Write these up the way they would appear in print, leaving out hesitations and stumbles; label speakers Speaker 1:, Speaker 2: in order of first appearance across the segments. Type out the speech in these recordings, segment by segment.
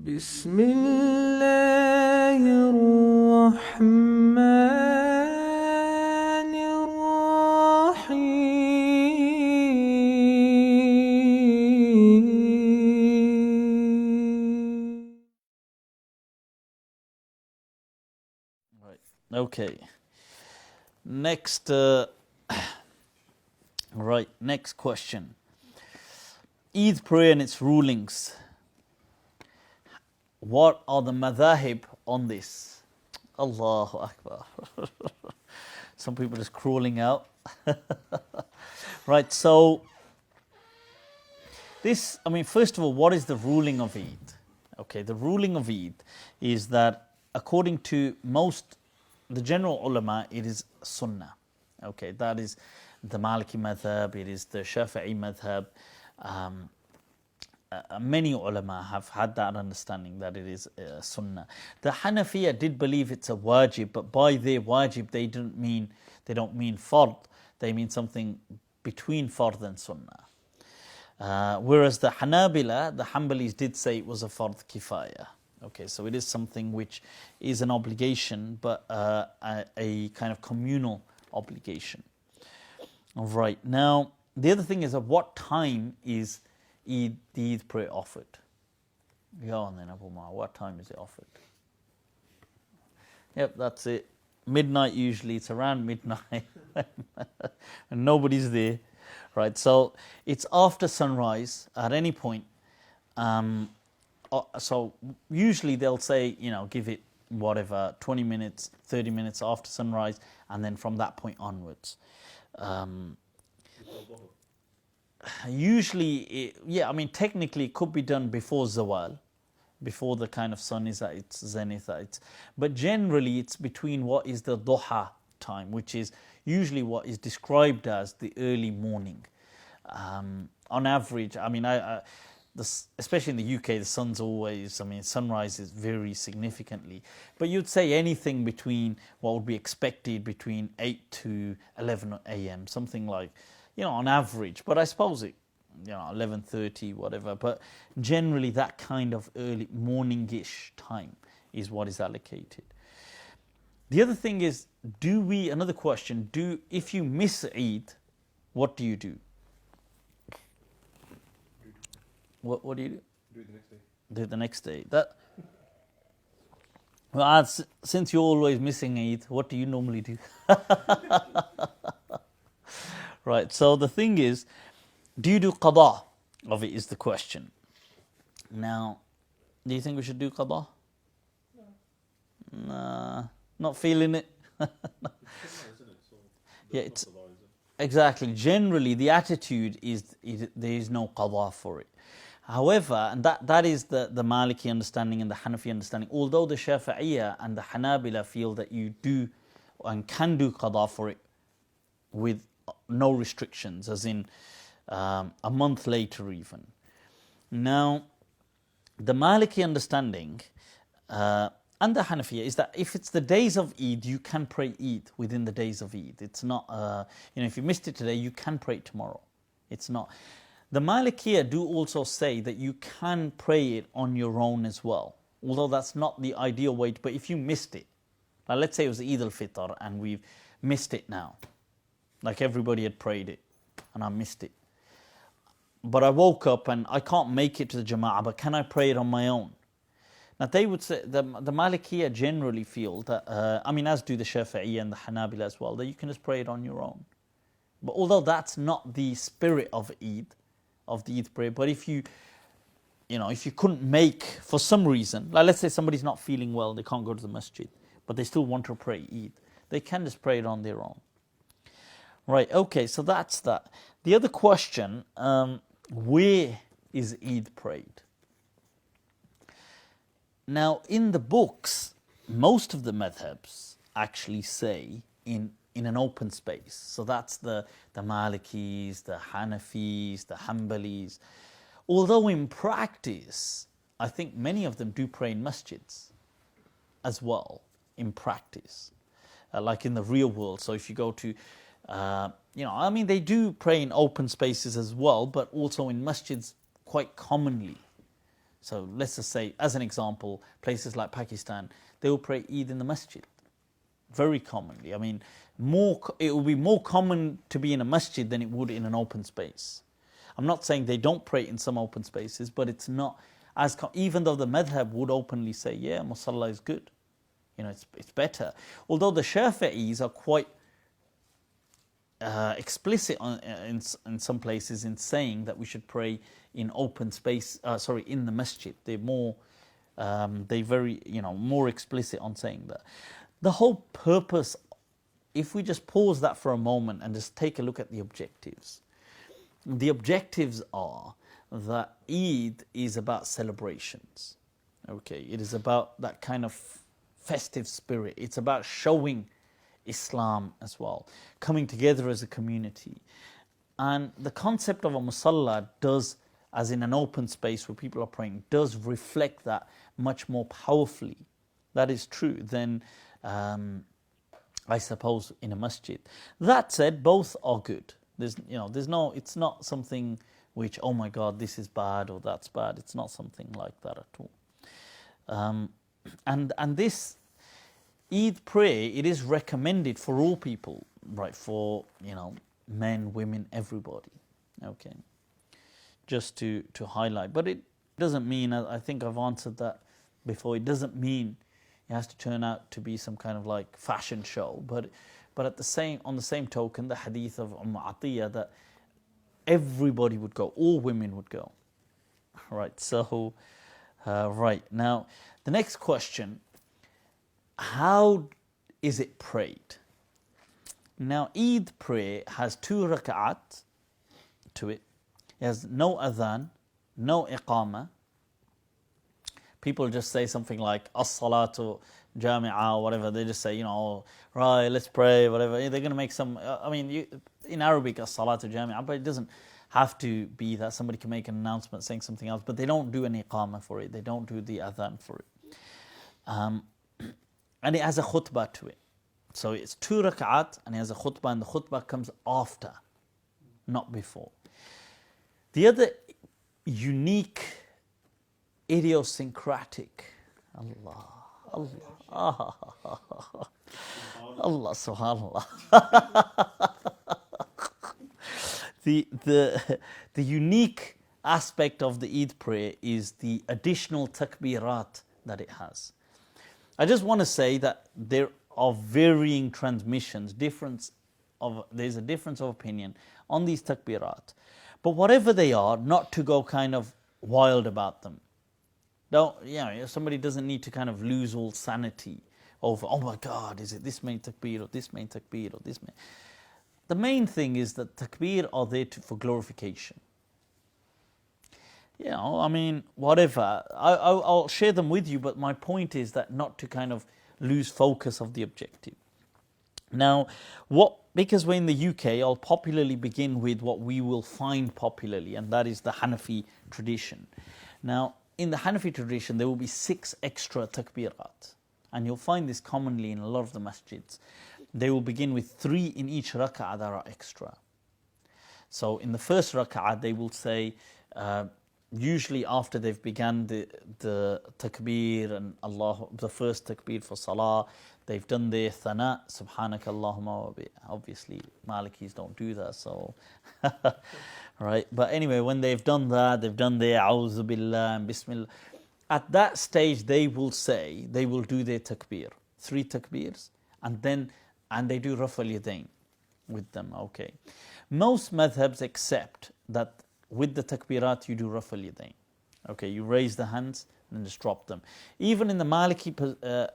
Speaker 1: بسم الله الرحمن الرحيم.
Speaker 2: Right. Okay. Next, next question. Eid prayer and its rulings. What are the madhahib on this? Allahu Akbar. Some people just crawling out. Right, so this, first of all, what is the ruling of Eid? Okay, the ruling of Eid is that according to the general ulama, it is sunnah. Okay, that is the Maliki madhab, it is the Shafi'i madhab. Many ulama have had that understanding that it is sunnah. The Hanafiya did believe it's a wajib, but by their wajib they don't mean fard. They mean something between fard and sunnah. Whereas the Hanabila, the Hanbalis did say it was a fard kifaya. Okay, so it is something which is an obligation, but a kind of communal obligation. All right. Now the other thing is, at what time is the Eid prayer offered? Go on then, Abu Mar. What time is it offered? Yep, that's it. Midnight usually. It's around midnight, and nobody's there, right? So it's after sunrise at any point. So usually they'll say, give it whatever 20 minutes, 30 minutes after sunrise, and then from that point onwards. Usually, technically it could be done before zawal, before the kind of sun is at its zenith. But generally it's between what is the duha time, which is usually what is described as the early morning. On average, especially in the UK, the sun's always, sunrise is very significantly. But you'd say anything between what would be expected between 8 to 11 a.m., something like, on average. But I suppose it, 11:30, whatever. But generally that kind of early morning-ish time is what is allocated. The other thing is, another question, if you miss Eid, what do you do? What do you do?
Speaker 3: Do it the next day.
Speaker 2: Do it the next day. Well, since you're always missing Eid, what do you normally do? Right, so the thing is, do you do qada of it is the question. Now, do you think we should do qada?
Speaker 3: No.
Speaker 2: Nah, not feeling it. Yeah,
Speaker 3: it's
Speaker 2: exactly. Generally, the attitude is there is no qada for it. However, and that is the Maliki understanding and the Hanafi understanding, although the Shafi'iyya and the Hanabila feel that you do and can do qada for it with no restrictions, as in a month later even. Now, the Maliki understanding and the Hanafiya is that if it's the days of Eid, you can pray Eid within the days of Eid. It's not, if you missed it today, you can pray it tomorrow. It's not. The Malikiya do also say that you can pray it on your own as well, although that's not the ideal way. But if you missed it, now let's say it was Eid al-Fitr and we've missed it now, like everybody had prayed it and I missed it. But I woke up and I can't make it to the Jama'ah, but can I pray it on my own? Now they would say, the Malikiya generally feel that, as do the Shafi'i and the Hanabila as well, that you can just pray it on your own. But although that's not the spirit of Eid, of the Eid prayer, but if you couldn't make, for some reason, like let's say somebody's not feeling well, they can't go to the masjid, but they still want to pray Eid, they can just pray it on their own. Right, okay, so that's that. The other question, where is Eid prayed? Now, in the books, most of the madhabs actually say in an open space. So that's the Malikis, the Hanafis, the Hanbalis. Although in practice, I think many of them do pray in masjids as well, in practice, like in the real world. So if you go to, they do pray in open spaces as well, but also in masjids quite commonly. So let's just say, as an example, places like Pakistan, they will pray Eid in the masjid. Very commonly. I mean, it will be more common to be in a masjid than it would in an open space. I'm not saying they don't pray in some open spaces, but it's not as even though the madhab would openly say, yeah, musalla is good. It's better. Although the Shafi'is are quite explicit in some places in saying that we should pray in open space. In the masjid. They're more more explicit on saying that. The whole purpose, if we just pause that for a moment and just take a look at the objectives. The objectives are that Eid is about celebrations. Okay, it is about that kind of festive spirit. It's about showing Islam as well, coming together as a community. And the concept of a musalla does, as in an open space where people are praying, does reflect that much more powerfully. That is true than, I suppose, in a masjid. That said, both are good. It's not something which, oh my God, this is bad or that's bad. It's not something like that at all. And this Eid prayer, it is recommended for all people, right? For, men, women, everybody. Okay. Just to highlight. But it doesn't mean, I think I've answered that before, it doesn't mean it has to turn out to be some kind of like fashion show. But on the same token, the hadith of Atiyah, that everybody would go, all women would go. Right, so, right. Now, the next question, how is it prayed? Now, Eid prayer has 2 rak'at to it. It has no adhan, no iqamah. People just say something like, as-salatu jami'ah, or whatever. They just say, right, let's pray, whatever. They're going to make some, in Arabic, as-salatu jami'ah, but it doesn't have to be that. Somebody can make an announcement saying something else, but they don't do an iqamah for it. They don't do the adhan for it. And it has a khutbah to it. So it's 2 rak'at, and it has a khutbah, and the khutbah comes after, not before. The other unique, idiosyncratic, Allah, subhanallah. The unique aspect of the Eid prayer is the additional takbirat that it has. I just want to say that there are varying transmissions, there's a difference of opinion on these takbirat. But whatever they are, not to go kind of wild about them. Somebody doesn't need to kind of lose all sanity over, oh my God, is it this main takbir or this main takbir or this main. The main thing is that takbir are there for glorification. Whatever. I'll share them with you, but my point is that not to kind of lose focus of the objective. Now, because we're in the UK, I'll popularly begin with what we will find popularly, and that is the Hanafi tradition. Now, in the Hanafi tradition, there will be 6 extra takbirat, and you'll find this commonly in a lot of the masjids. They will begin with 3 in each rak'ah that are extra. So in the first rak'ah, they will say, usually after they've begun the takbir and the first takbir for salah, they've done their thana, subhanaka Allahumma wa bi. Obviously, Malikis don't do that, so right. But anyway, when they've done that, they've done their a'udhu billah and bismillah. At that stage, they will do their takbir, 3 takbirs, and they do raf' al-yadayn with them. Okay, most madhabs accept that with the takbirat you do raf' al-yadayn. Okay, you raise the hands and then just drop them. Even in the Maliki,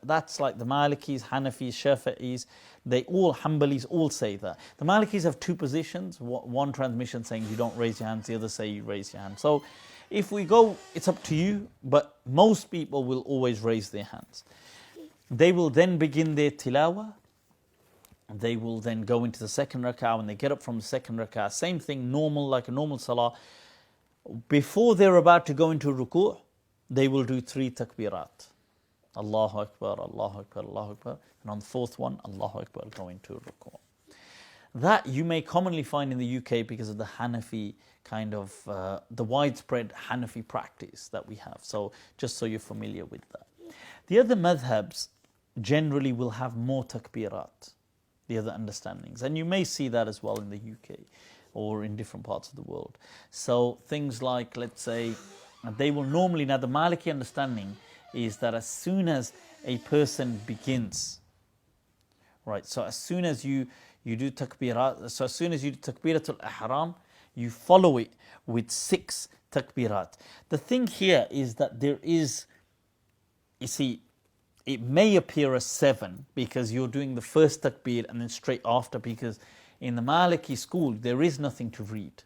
Speaker 2: that's like the Malikis, Hanafis, Shafi'is, Hanbalis all say that. The Malikis have 2 positions, one transmission saying you don't raise your hands, the other say you raise your hands. So if we go, it's up to you, but most people will always raise their hands. They will then begin their tilawah. They will then go into the second rak'ah. When they get up from the second rak'ah, same thing, like a normal salah. Before they're about to go into ruku', they will do 3 takbirat. Allahu Akbar, Allahu Akbar, Allahu Akbar. And on the 4th one, Allahu Akbar, go into ruku'. That you may commonly find in the UK because of the Hanafi kind of, the widespread Hanafi practice that we have. So just so you're familiar with that. The other madhabs generally will have more takbirat, the other understandings. And you may see that as well in the UK or in different parts of the world. So things like, let's say, they will normally, now the Maliki understanding is that as soon as a person begins, right, so as soon as you do takbirat, so as soon as you do takbiratul ihram, you follow it with 6 takbirat. The thing here is that there is, you see, it may appear as 7 because you're doing the first takbir and then straight after, because in the Maliki school there is nothing to read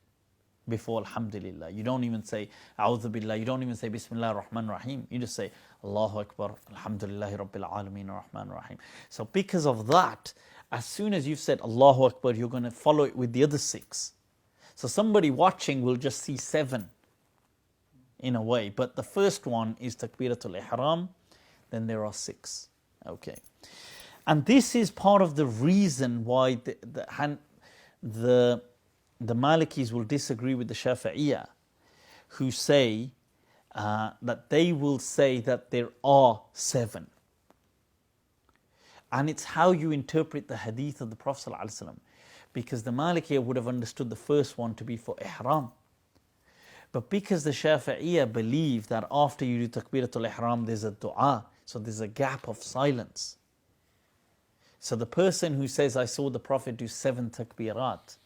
Speaker 2: before Alhamdulillah. You don't even say A'udhu Billah, you don't even say Bismillah ar-Rahman ar-Rahim. You just say Allahu Akbar, Alhamdulillahi Rabbil Alameen ar-Rahman ar-Rahim. So because of that, as soon as you've said Allahu Akbar, you're going to follow it with the other 6. So somebody watching will just see 7 in a way. But the first one is Takbiratul Ihram, then there are 6. Okay. And this is part of the reason why the Malikis will disagree with the Shafi'iyah, who say that they will say that there are 7. And it's how you interpret the hadith of the Prophet ﷺ. Because the Malikiyah would have understood the first one to be for ihram. But because the Shafi'iyah believe that after you do Takbiratul Ihram, there's a dua, so there's a gap of silence. So the person who says, I saw the Prophet do 7 takbirat,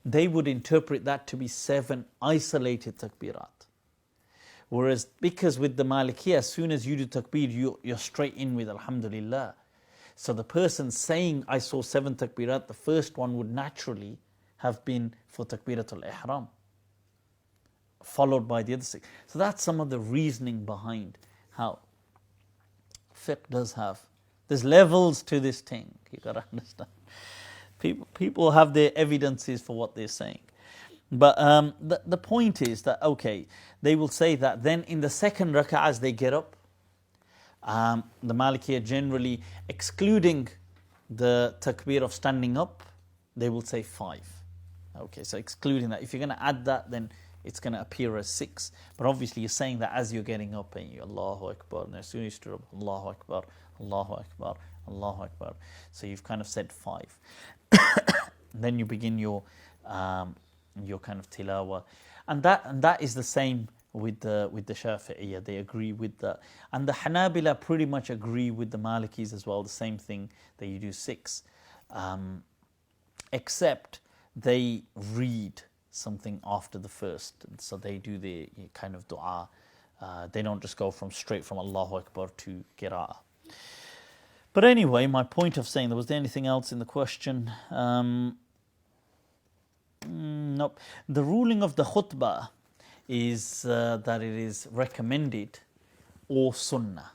Speaker 2: they would interpret that to be 7 isolated takbirat. Whereas because with the Malikiyah, as soon as you do takbir, you're straight in with Alhamdulillah. So the person saying, I saw 7 takbirat, the first one would naturally have been for Takbiratul Ihram, followed by the other 6. So that's some of the reasoning behind how fiqh does have. There's levels to this thing, you got to understand. People have their evidences for what they're saying. But the point is that, okay, they will say that then in the second rak'ah as they get up, the Malikiyah generally excluding the takbir of standing up, they will say 5. Okay, so excluding that. If you're going to add that, then it's going to appear as 6. But obviously you're saying that as you're getting up and you Allahu Akbar, and as soon as you stood up, Allahu Akbar, Allahu Akbar, Allahu Akbar. So you've kind of said 5. Then you begin your kind of tilawah. And that is the same with the Shafi'iyah. They agree with that. And the Hanabila pretty much agree with the Malikis as well, the same thing, that you do 6. Except they read something after the first. So they do the kind of dua. They don't just go straight from Allahu Akbar to qira'ah. But anyway, my point of saying, was there anything else in the question? Nope. The ruling of the khutbah is that it is recommended or sunnah.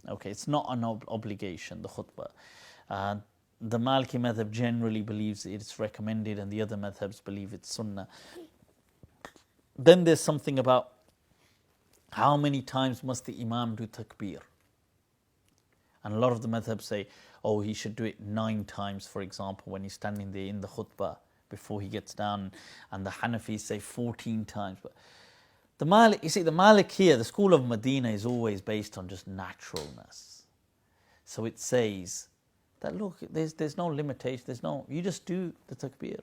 Speaker 2: Okay, it's not an obligation, the khutbah. The Maliki madhab generally believes it's recommended, and the other madhabs believe it's sunnah. Then there's something about how many times must the imam do takbir. And a lot of the madhabs say, oh, he should do it 9 times, for example, when he's standing there in the khutbah before he gets down. And the Hanafis say 14 times. But the Malikiyah, the school of Medina, is always based on just naturalness. So it says that, look, there's no limitation, you just do the takbir.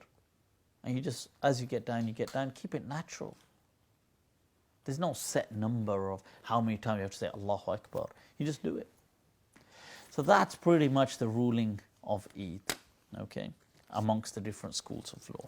Speaker 2: And you just, as you get down, keep it natural. There's no set number of how many times you have to say Allahu Akbar. You just do it. So that's pretty much the ruling of Eid, okay, amongst the different schools of law.